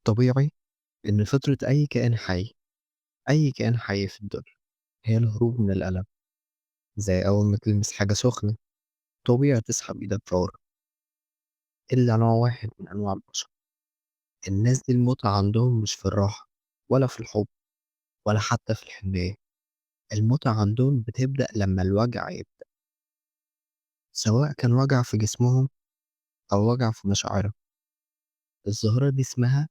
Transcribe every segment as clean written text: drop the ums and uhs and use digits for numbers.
الطبيعي إن فطرة أي كائن حي في الدنيا هي الهروب من الألم، زي أول ما تلمس حاجة سخنة طبيعي تسحب إيدك فورا. إلا نوع واحد من أنواع البشر، الناس دي المتعة عندهم مش في الراحة ولا في الحب ولا حتى في الحنية. المتعة عندهم بتبدأ لما الوجع يبدأ، سواء كان وجع في جسمهم أو وجع في مشاعرهم. الظاهرة دي اسمها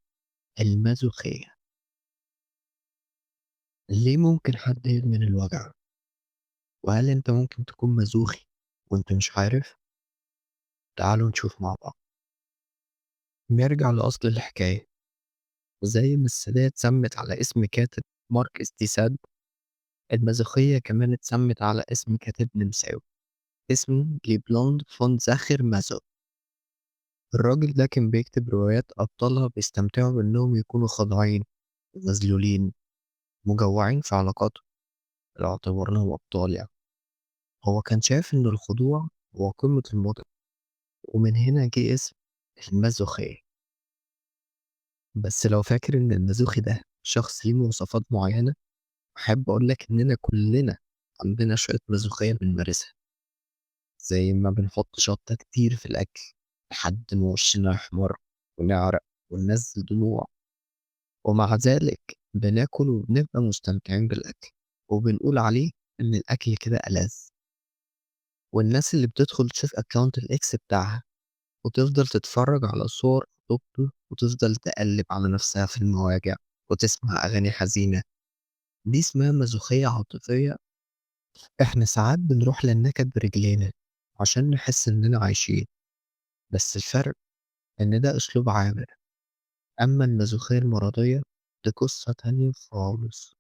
المازوخية. ليه ممكن حد يدمن الوجع؟ وهل أنت ممكن تكون مازوخي وأنت مش عارف؟ تعالوا نشوف مع بعض. نرجع لأصل الحكاية. زي ما السادات اتسمت على اسم كاتب مارك استيساد، المازوخية كمان اتسمت على اسم كاتب نمساوي اسمه ليبلاند فون زاخر مازو. الراجل ده كان بيكتب روايات أبطالها بيستمتعوا بإنهم يكونوا خاضعين، مذلولين، مجوعين في علاقاتهم اللي اعتبرناهم أبطال يعني. هو كان شايف إن الخضوع هو قمة المتعة، ومن هنا جه اسم المازوخية. بس لو فاكر إن المازوخي ده شخص ليه مواصفات معينة، أحب أقول لك إننا كلنا عندنا شوية مازوخية بنمارسها، زي ما بنحط شطة كتير في الأكل لحد ما وشنا يحمر ونعرق وننزل دموع، ومع ذلك بناكل وبنبقى مستمتعين بالأكل وبنقول عليه إن الأكل كده ألذ. والناس اللي بتدخل تشوف أكاونت الإكس بتاعها وتفضل تتفرج على صور خطوبته وتفضل تقلب على نفسها في المواجع وتسمع أغاني حزينة، دي اسمها مازوخية عاطفية. إحنا ساعات بنروح للنكد برجلينا عشان نحس إننا عايشين، بس الفرق إن ده أسلوب عابر. أما المازوخية المرضية دي قصة تانية خالص.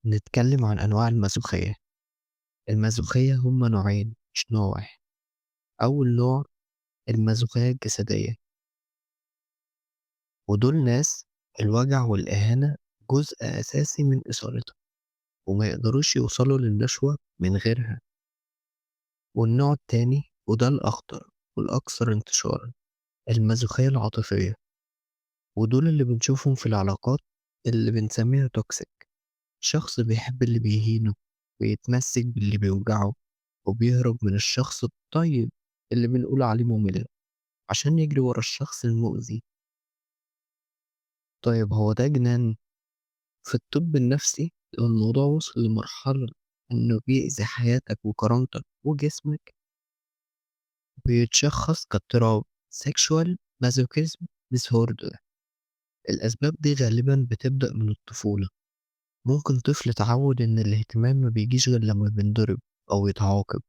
نتكلم عن أنواع المازوخية. المازوخية هما نوعين مش نوع واحد. أول نوع المازوخية الجسدية، ودول ناس الوجع والإهانة جزء أساسي من إثارتهم وما يقدروش يوصلوا للنشوة من غيرها. والنوع التاني وده الأخطر والأكثر انتشارا، المازوخية العاطفية، ودول اللي بنشوفهم في العلاقات اللي بنسميها توكسيك. شخص بيحب اللي بيهينه ويتمسك باللي بيوجعه وبيهرب من الشخص الطيب اللي بنقول عليه ممل عشان يجري ورا الشخص المؤذي. طيب هو ده جنان؟ في الطب النفسي لو الموضوع وصل لمرحلة إنه بيأذي حياتك وكرامتك وجسمك بيتشخص كاضطراب sexual masochism disorder. الأسباب دي غالبا بتبدأ من الطفولة. ممكن طفل اتعود إن الاهتمام ما بيجيش غير لما بينضرب أو يتعاقب،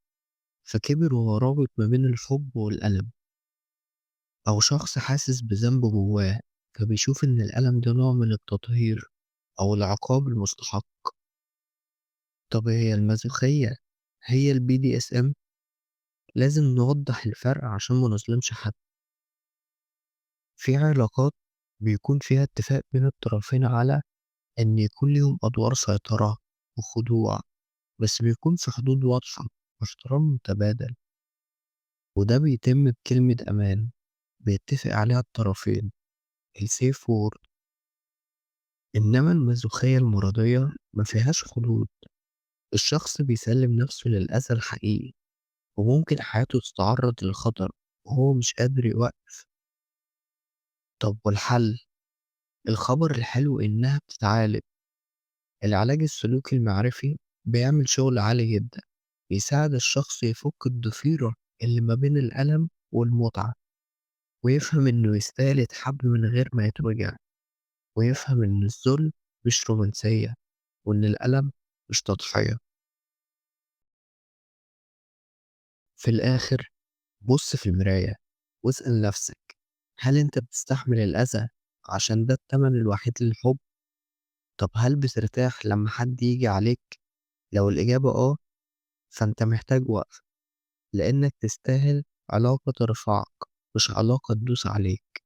فكبر وهو رابط ما بين الحب والألم. أو شخص حاسس بذنب جواه فبيشوف إن الألم ده نوع من التطهير أو العقاب المستحق. طب هي المازوخية هي ال BDSM؟ لازم نوضح الفرق عشان ما نظلمش حد. في علاقات بيكون فيها اتفاق بين الطرفين على إن يكون ليهم أدوار سيطرة وخضوع، بس بيكون في حدود واضحة واحترام متبادل، وده بيتم بكلمة أمان بيتفق عليها الطرفين، السيف وورد. إنما المازوخية المرضية ما فيهاش حدود. الشخص بيسلم نفسه للأذى الحقيقي وممكن حياته تتعرض للخطر وهو مش قادر يوقف. طب والحل؟ الخبر الحلو إنها بتتعالج. العلاج السلوكي المعرفي بيعمل شغل عالي جدا، بيساعد الشخص يفك الضفيرة اللي ما بين الألم والمتعة، ويفهم إنه يستاهل يتحب من غير ما يتوجع، ويفهم إن الذل مش رومانسية وإن الألم مش تضحية. في الآخر بص في المراية واسأل نفسك، هل أنت بتستحمل الأذى عشان ده التمن الوحيد للحب؟ طب هل بترتاح لما حد يجي عليك؟ لو الإجابة آه، فأنت محتاج وقف، لأنك تستاهل علاقة ترفعك مش علاقة تدوس عليك.